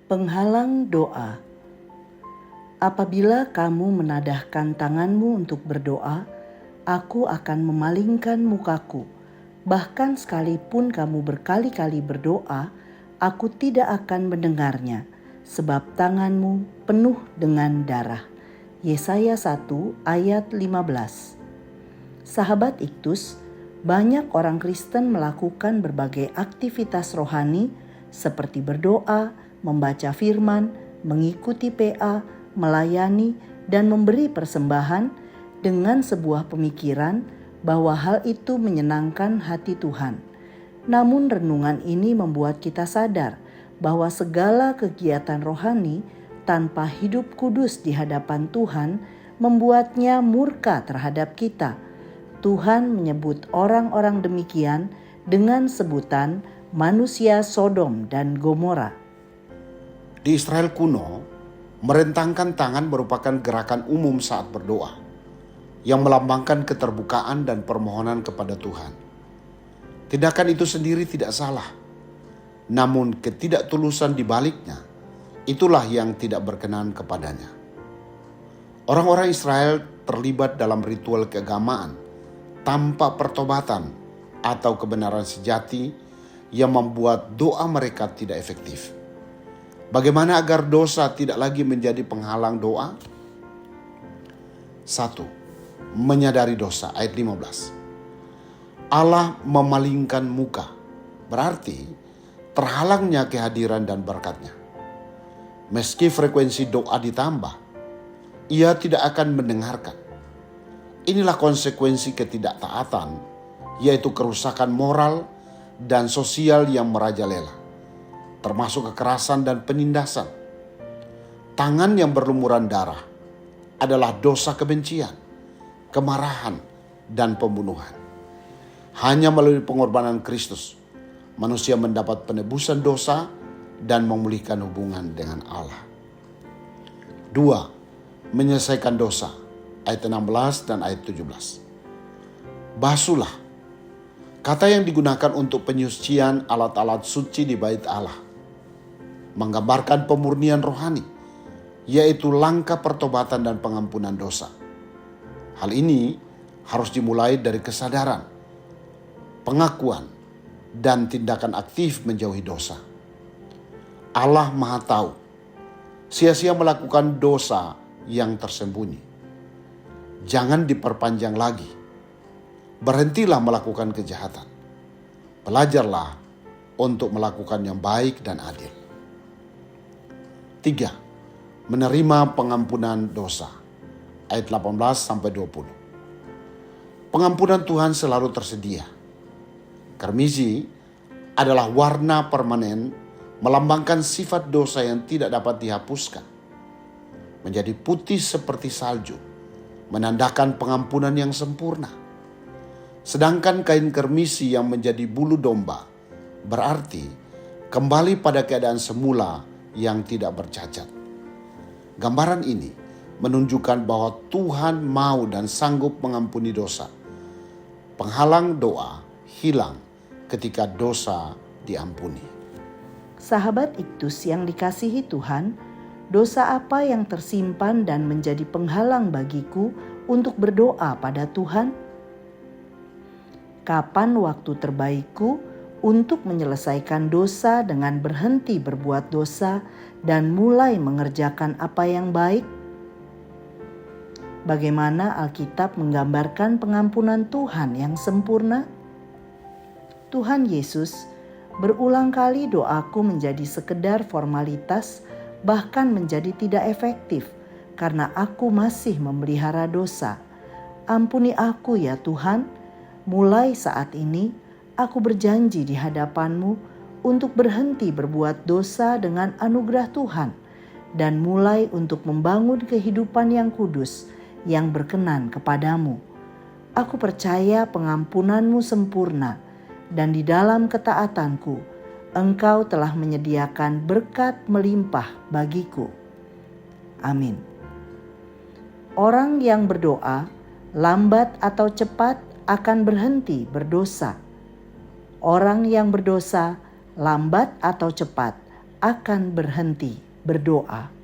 Penghalang doa. Apabila kamu menadahkan tanganmu untuk berdoa, aku akan memalingkan mukaku. Bahkan sekalipun kamu berkali-kali berdoa, aku tidak akan mendengarnya, sebab tanganmu penuh dengan darah. Yesaya 1 ayat 15. Sahabat Iktus, banyak orang Kristen melakukan berbagai aktivitas rohani seperti berdoa, membaca firman, mengikuti PA, melayani, dan memberi persembahan dengan sebuah pemikiran bahwa hal itu menyenangkan hati Tuhan. Namun renungan ini membuat kita sadar bahwa segala kegiatan rohani tanpa hidup kudus di hadapan Tuhan membuatnya murka terhadap kita. Tuhan menyebut orang-orang demikian dengan sebutan manusia Sodom dan Gomora. Di Israel kuno, merentangkan tangan merupakan gerakan umum saat berdoa yang melambangkan keterbukaan dan permohonan kepada Tuhan. Tindakan itu sendiri tidak salah, namun ketidaktulusan di baliknya itulah yang tidak berkenan kepadanya. Orang-orang Israel terlibat dalam ritual keagamaan tanpa pertobatan atau kebenaran sejati yang membuat doa mereka tidak efektif. Bagaimana agar dosa tidak lagi menjadi penghalang doa? 1. Menyadari dosa, ayat 15. Allah memalingkan muka, berarti terhalangnya kehadiran dan berkatnya. Meski frekuensi doa ditambah, ia tidak akan mendengarkan. Inilah konsekuensi ketidaktaatan, yaitu kerusakan moral dan sosial yang merajalela, termasuk kekerasan dan penindasan. Tangan yang berlumuran darah adalah dosa kebencian, kemarahan, dan pembunuhan. Hanya melalui pengorbanan Kristus, manusia mendapat penebusan dosa dan memulihkan hubungan dengan Allah. 2. Menyelesaikan dosa, ayat 16 dan ayat 17. Basuhlah, kata yang digunakan untuk penyucian alat-alat suci di bait Allah, menggambarkan pemurnian rohani, yaitu langkah pertobatan dan pengampunan dosa. Hal ini harus dimulai dari kesadaran, pengakuan, dan tindakan aktif menjauhi dosa. Allah Maha Tahu, sia-sia melakukan dosa yang tersembunyi. Jangan diperpanjang lagi. Berhentilah melakukan kejahatan. Belajarlah untuk melakukan yang baik dan adil. 3. Menerima pengampunan dosa. Ayat 18-20. Pengampunan Tuhan selalu tersedia. Karmisi adalah warna permanen melambangkan sifat dosa yang tidak dapat dihapuskan. Menjadi putih seperti salju, menandakan pengampunan yang sempurna. Sedangkan kain karmisi yang menjadi bulu domba berarti kembali pada keadaan semula yang tidak bercacat. Gambaran ini menunjukkan bahwa Tuhan mau dan sanggup mengampuni dosa. Penghalang doa hilang ketika dosa diampuni. Sahabat Iktus yang dikasihi Tuhan, dosa apa yang tersimpan dan menjadi penghalang bagiku untuk berdoa pada Tuhan? Kapan waktu terbaikku untuk menyelesaikan dosa dengan berhenti berbuat dosa dan mulai mengerjakan apa yang baik? Bagaimana Alkitab menggambarkan pengampunan Tuhan yang sempurna? Tuhan Yesus, berulang kali doaku menjadi sekedar formalitas, bahkan menjadi tidak efektif karena aku masih memelihara dosa. Ampuni aku ya Tuhan, mulai saat ini aku berjanji di hadapan-Mu untuk berhenti berbuat dosa dengan anugerah Tuhan dan mulai untuk membangun kehidupan yang kudus yang berkenan kepadamu. Aku percaya pengampunan-Mu sempurna dan di dalam ketaatanku Engkau telah menyediakan berkat melimpah bagiku. Amin. Orang yang berdoa, lambat atau cepat, akan berhenti berdosa. Orang yang berdosa, lambat atau cepat, akan berhenti berdoa.